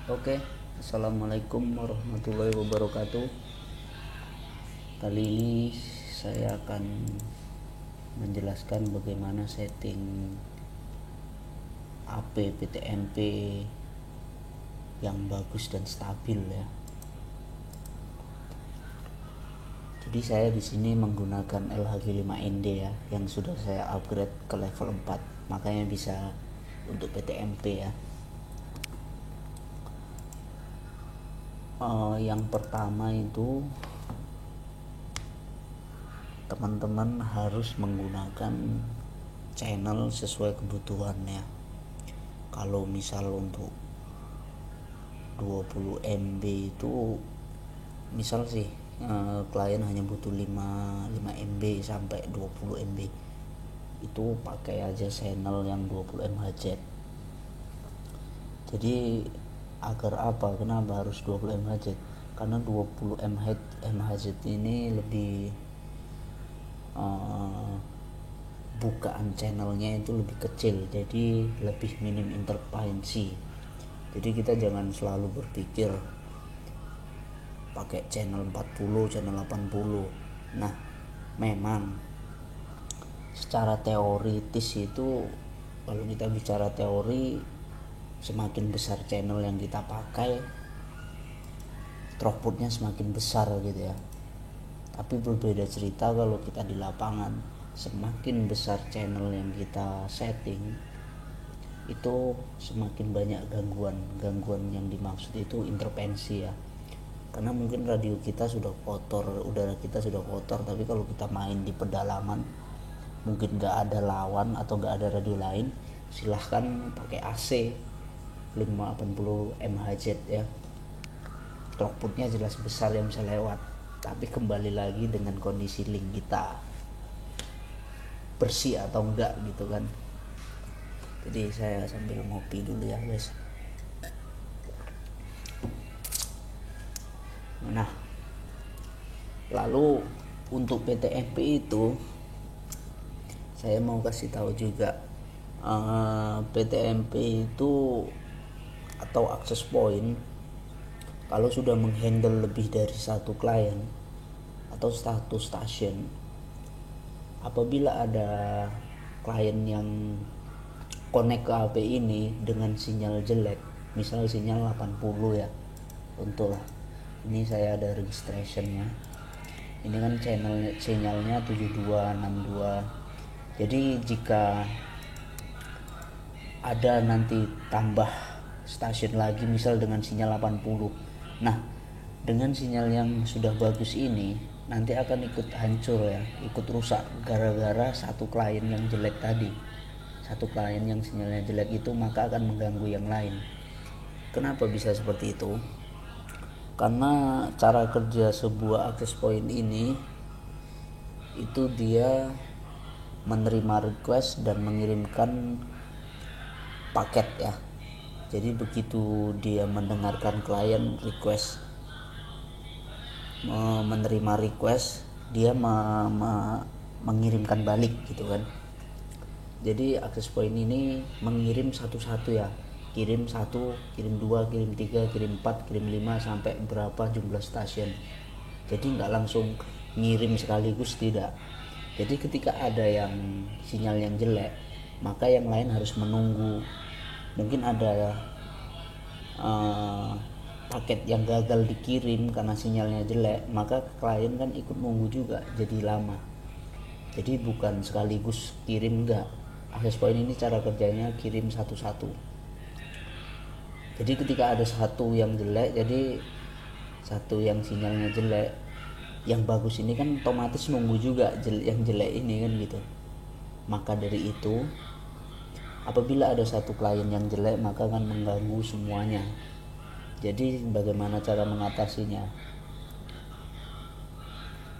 Oke, assalamualaikum warahmatullahi wabarakatuh. Kali ini saya akan menjelaskan bagaimana setting AP PTMP yang bagus dan stabil ya. Jadi saya di sini menggunakan LHG5ND ya, yang sudah saya upgrade ke level 4, makanya bisa untuk PTMP ya. Yang pertama itu teman-teman harus menggunakan channel sesuai kebutuhannya. Kalau misal untuk 20 MB itu misal sih klien hanya butuh 5 MB sampai 20 MB, itu pakai aja channel yang 20 MHz. Jadi agar apa, kenapa harus 20 MHz? Karena 20 MHz ini lebih bukaan channelnya itu lebih kecil, jadi lebih minim interferensi. Jadi kita jangan selalu berpikir pakai channel 40, channel 80. Nah, memang secara teoritis itu, kalau kita bicara teori, semakin besar channel yang kita pakai, throughputnya semakin besar gitu ya. Tapi berbeda cerita kalau kita di lapangan, semakin besar channel yang kita setting, itu semakin banyak gangguan yang dimaksud itu intervensi ya. Karena mungkin radio kita sudah kotor, udara kita sudah kotor, tapi kalau kita main di pedalaman, mungkin gak ada lawan atau gak ada radio lain, silahkan pakai AC 580 MHz ya, throughputnya jelas besar yang bisa lewat. Tapi kembali lagi dengan kondisi link kita bersih atau enggak gitu kan. Jadi saya sambil ngopi dulu ya guys. Nah, lalu untuk PTMP itu saya mau kasih tahu juga, PTMP itu atau access point kalau sudah menghandle lebih dari satu klien atau satu stasiun, apabila ada klien yang connect ke HP ini dengan sinyal jelek, misal sinyal 80 ya, contohlah ini saya ada registrationnya, ini kan sinyalnya 7262. Jadi jika ada nanti tambah stasiun lagi misal dengan sinyal 80, nah dengan sinyal yang sudah bagus ini nanti akan ikut hancur ya, ikut rusak gara-gara satu klien yang jelek tadi. Satu klien yang sinyalnya jelek itu maka akan mengganggu yang lain. Kenapa bisa seperti itu? Karena cara kerja sebuah access point ini itu dia menerima request dan mengirimkan paket ya. Jadi begitu dia mendengarkan klien request, menerima request, dia mengirimkan balik gitu kan. Jadi access point ini mengirim satu-satu ya, kirim 1, kirim 2, kirim 3, kirim 4, kirim 5 sampai berapa jumlah stasiun. Jadi nggak langsung ngirim sekaligus, tidak. Jadi ketika ada yang sinyal yang jelek, maka yang lain harus menunggu. Mungkin ada paket yang gagal dikirim karena sinyalnya jelek, maka klien kan ikut nunggu juga, jadi lama. Jadi bukan sekaligus kirim, enggak. Access point ini cara kerjanya kirim satu-satu. Jadi ketika ada satu yang jelek, jadi satu yang sinyalnya jelek, yang bagus ini kan otomatis nunggu juga yang jelek ini kan gitu. Maka dari itu, apabila ada satu klien yang jelek, maka akan mengganggu semuanya. Jadi bagaimana cara mengatasinya?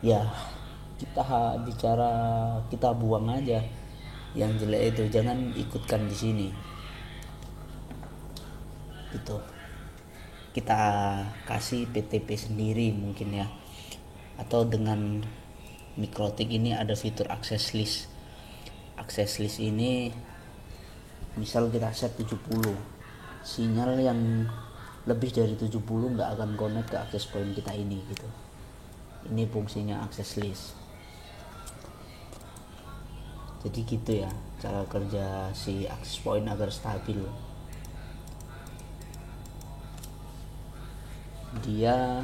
Ya kita buang aja yang jelek itu, jangan ikutkan di sini gitu. Kita kasih PTP sendiri mungkin ya, atau dengan Mikrotik ini ada fitur access list. Access list ini misal kita set 70, sinyal yang lebih dari 70 nggak akan connect ke access point kita ini gitu. Ini fungsinya access list. Jadi gitu ya cara kerja si access point agar stabil. Dia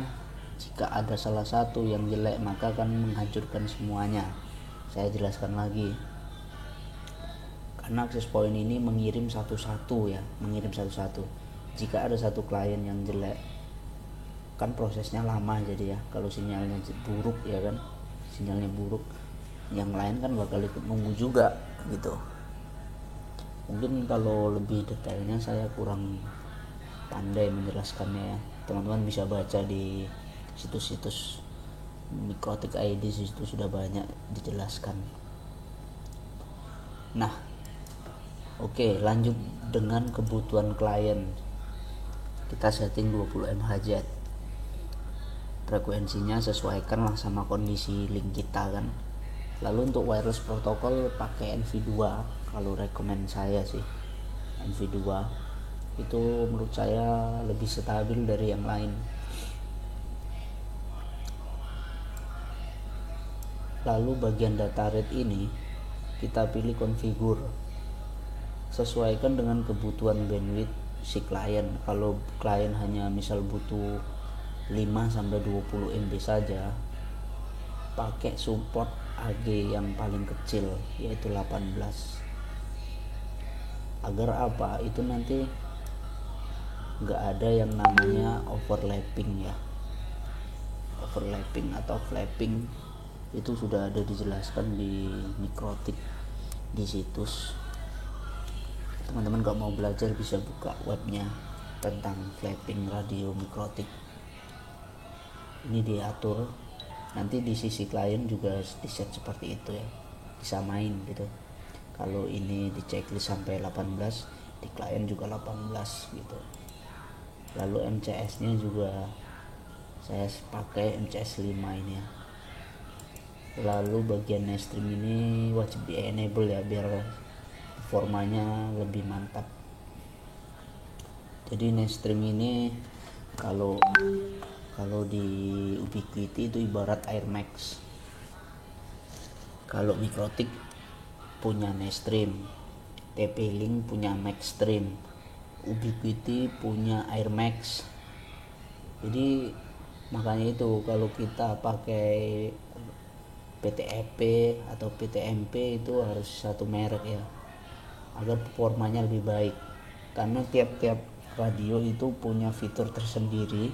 jika ada salah satu yang jelek maka akan menghancurkan semuanya. Saya jelaskan lagi. Karena access point ini mengirim satu-satu ya, mengirim satu-satu. Jika ada satu klien yang jelek, kan prosesnya lama jadi ya. Kalau sinyalnya buruk ya kan, sinyalnya buruk, yang lain kan bakal ikut nunggu juga gitu. Mungkin kalau lebih detailnya saya kurang pandai menjelaskannya ya. Teman-teman bisa baca di situs-situs Mikrotik ID, situ sudah banyak dijelaskan. Nah, oke, lanjut dengan kebutuhan klien. Kita setting 20 mHz. Frekuensinya sesuaikanlah sama kondisi link kita kan. Lalu untuk wireless protokol pakai NV2 kalau rekomend saya sih. NV2 itu menurut saya lebih stabil dari yang lain. Lalu bagian data rate ini kita pilih configure. Sesuaikan dengan kebutuhan bandwidth si klien. Kalau klien hanya misal butuh 5-20 MB saja, pakai support AG yang paling kecil yaitu 18. Agar apa? Itu nanti nggak ada yang namanya overlapping ya. Overlapping atau flapping itu sudah ada dijelaskan di Mikrotik di situs. Teman-teman nggak mau belajar bisa buka webnya tentang flapping radio Mikrotik. Ini diatur, nanti di sisi klien juga di set seperti itu ya, disamain gitu. Kalau ini di checklist sampai 18, di klien juga 18 gitu. Lalu MCS nya juga saya pakai MCS 5 ini ya. Lalu bagian nestream ini wajib di enable ya biar performanya lebih mantap. Jadi nestream ini kalau di Ubiquiti itu ibarat Air Max. Kalau Mikrotik punya Nestream, TP-Link punya Maxstream, Ubiquiti punya Air Max. Jadi makanya itu kalau kita pakai PTEP atau PTMP itu harus satu merek ya, agar performanya lebih baik. Karena tiap-tiap radio itu punya fitur tersendiri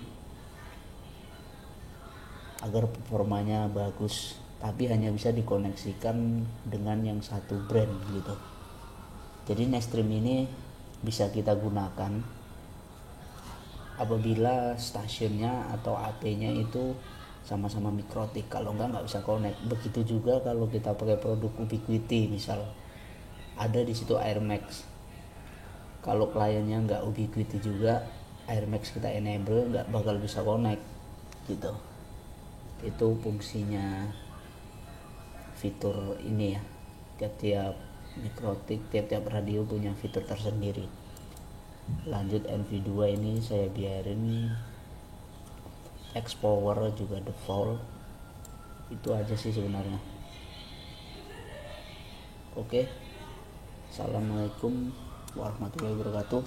agar performanya bagus, tapi hanya bisa dikoneksikan dengan yang satu brand gitu. Jadi Nestream ini bisa kita gunakan apabila stasiunnya atau AP-nya itu sama-sama Mikrotik. Kalau nggak bisa connect. Begitu juga kalau kita pakai produk Ubiquiti, misal ada di situ Air Max. Kalau kliennya nggak Ubiquiti juga, Air Max kita enable nggak bakal bisa connect gitu. Itu fungsinya fitur ini ya. Tiap-tiap Mikrotik, tiap-tiap radio punya fitur tersendiri. Lanjut NV2 ini saya biarin, X-Power juga default. Itu aja sih sebenarnya. Oke. Assalamualaikum warahmatullahi wabarakatuh.